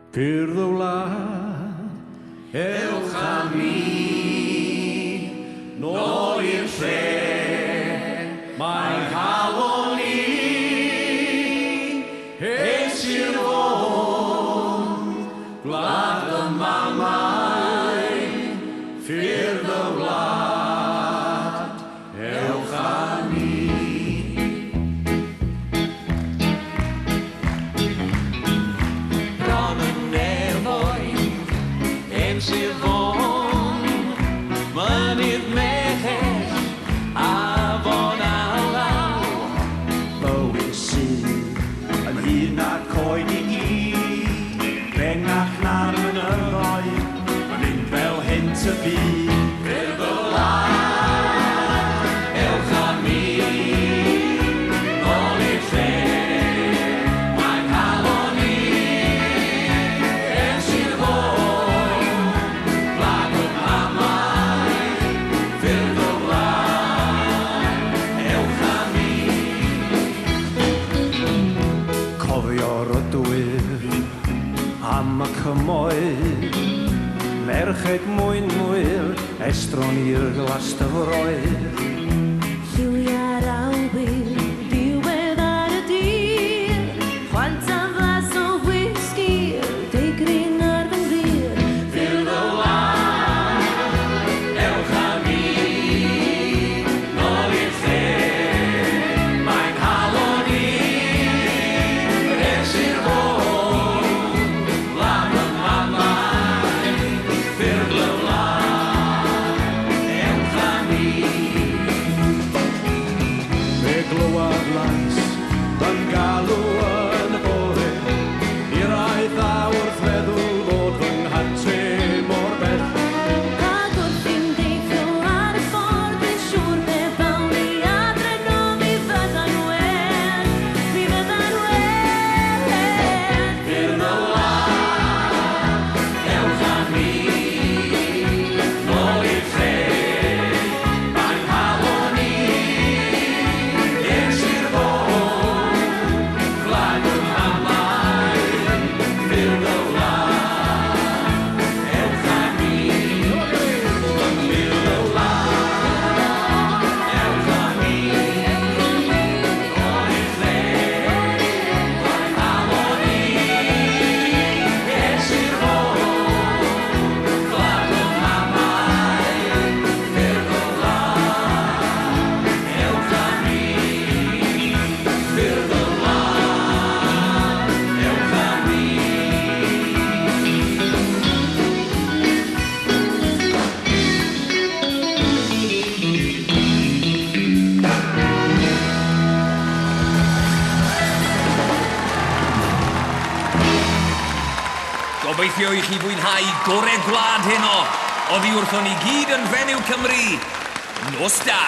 Ffyrdd y Wlad, ewch â ni nôl i'r tre. Mae'n halon ni, es i'r fôn, gwlad y mamau, ffyrdd y wlad, ewch â ni. Sydd fôn, mynydd mechell a fon a law. Bywyd sydd yn hyn a'r coed i gyd, beng ac na'r mynyddoedd, yn un fel hynt y byd. Ffyrdd y wlad, ewch â mi, nôl i'r lle. Mae'n halon ni, es i'r fôn. Am y cymoedd, merched mwyn mwyl, estron i'r glastyfroedd. Lliwiau'r awyr, diwedd ar y dyr, chwant am flas o whisky, deigrin ar fy nghyr. Ffyrdd y wlad, ewch â ni, nôl i'r lle. Mae'n halon ni, es i'r fôn. Glywad lais yn galw yn y bore, i rai dda wrth feddwl fod fy nghantre mor bell. Ac wrth i'n deithio ar y ffordd, yn siŵr be bawn ni adre no mi fydda'n well, mi fydda'n well. Ffyrdd y wlad, ewch â ni, nôl i'r lle. Mae'n halon ni, es i'r fôn, gwlad y mamau, ffyrdd y wlad, ewch â ni. Ffyrdd y wlad, ewch â ni, nôl i'r lle. Mae'n halon ni, es i'r fôn, gwlad y mamau, ffyrdd y wlad, ewch â ni. Ffyrdd y wlad, ewch â ni. Gobeithio i chi fwynhau gorau gwlad heno. Oddi wrthon ni gyd yn fenyw Cymru. Nos da!